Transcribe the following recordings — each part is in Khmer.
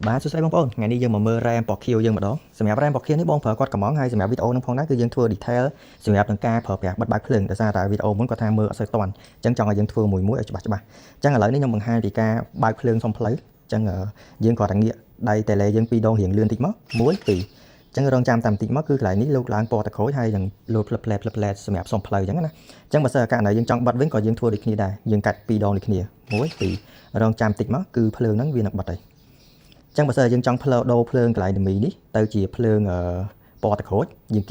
បាទសួស្តីបងប្អូនថ្ងៃនេះយើងមកមើល RAM ពណ៌ខៀវយើងម្ដងសម្រាប់ RAM ពណ៌ខៀវនេះបងប្រើគាត់កំងហើយសម្រាប់វីដេអូនឹងផងដែរគឺយើងធ្វើ detail សម្រាប់នឹងការប្រើប្រាស់បិទបើកភ្លើងដោយសារតែវីដេអូមុនគាត់ថាមើលអត់សូវតាន់អញ្ចឹងចង់ឲ្យយើងធ្វើមួយឲ្យច្បាស់អញ្ចឹងឥឡូវនេះខ្ញុំបង្ហាញពីការបើកភ្លើងសុំផ្លូវអញ្ចឹងយើងគាត់តែងាកដៃតេឡេយើង2ដងរៀងលឿនតិចមក1 2អញ្ចឹងរងចាំតាមតិចមកគឺកន្លែងនេះលោកឡើងពណ៌តែក្រូចហើយនឹងលោតផ្លឹបផ្លែសម្រាប់សុំផ្លូវអញ្ចឹងណាអញ្ចឹងបើសិនករណីយើងចង់បិទវិញក៏យើងធ្វើដូចគ្នាដែរយើងកាច់2ដងដូចគ្នា1 2រងចាំតិចមកគឺភ្លើងហ្នឹងវានឹងបិទហើយចឹងបើសិនយើងចង់ផ្លើដូរភ្លើងកន្លែងមីនេះទៅជាភ្លើងពណ៌ទឹកក្រូចយើង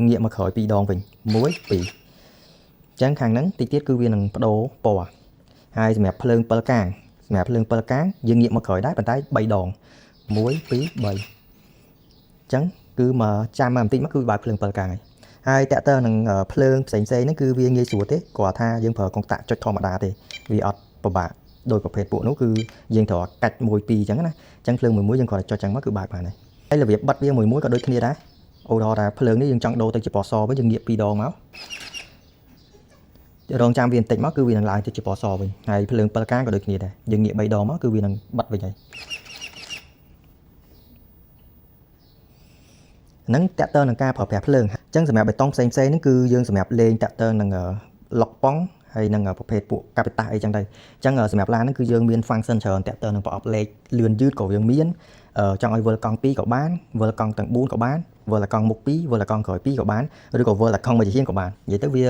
ងាកមកក្រោយ2ដងវិញ1 2ចឹងខាងហ្នឹងតិចទៀតគឺវានឹងបដូរពណ៌ហើយសម្រាប់ភ្លើង7កាងយើងងាកមកក្រោយដែរប៉ុន្តែ3ដង1 2 3ចឹងគឺមកចាំមកបន្តិចមកគឺបើកភ្លើង7កាងហើយតាក់ទងនឹងភ្លើងផ្សេងហ្នឹងគឺវាងាយស្រួលទេគាត់ថាយើងប្រើកុងតាក់ចុចធម្មតាទេវាអត់ពិបាកដោយប្រភេទពួកនោះគឺយើងត្រូវកាច់1 2អញ្ចឹងណាអញ្ចឹងភ្លើងមួយយើងគ្រាន់តែចុចចឹងមកគឺបើកបានហើយរបៀបបិទវាមួយក៏ដូចគ្នាដែរឧទាហរណ៍ថាភ្លើងនេះយើងចង់ដូរទៅជាពណ៌សវិញយើងងាក2ដងមករងចាំវាបន្តិចមកគឺវានឹងឡើងទៅជាពណ៌សវិញហើយភ្លើង7កាងក៏ដូចគ្នាដែរយើងងាក3ដងមកគឺវានឹងបិទវិញហើយហ្នឹងតាក់ទងនឹងការប្រើប្រាស់ភ្លើងអញ្ចឹងសម្រាប់បេតុងផ្សេងហ្នឹងគឺយើងសម្រាប់លេងតាក់ទងនឹងឡុកប៉ង់ហើយនឹងប្រភេទពួកកាពីតាអីចឹងទៅអញ្ចឹងសម្រាប់ឡានហ្នឹងគឺយើងមាន function ច្រើនតាក់ទងនឹងប្រអប់លេខលឿនយឺតក៏យើងមានចង់ឲ្យវិលកង់2ក៏បានវិលកង់ទាំង4ក៏បានវិលកង់មុខ2វិលកង់ក្រោយ2ក៏បានឬក៏វិលកង់មួយជាក៏បាននិយាយទៅវា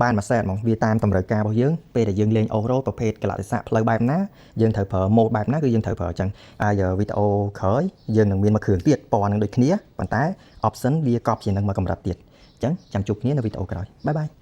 បានមួយ set ហ្មងវាតាមតម្រូវការរបស់យើងពេលដែលយើងលេង off road ប្រភេទកលៈទេសៈផ្លូវបែបណាយើងត្រូវប្រើ mode បែបណាគឺយើងត្រូវប្រើអញ្ចឹងហើយវីដេអូក្រោយយើងនឹងមានមួយគ្រឿងទៀតពណ៌នឹងដូចគ្នាប៉ុន្តែ option វាកប់ជានឹងមួយកម្រិតទៀតអញ្ចឹងចាំជួបគ្នានៅវីដេអូក្រោយបាយបាយ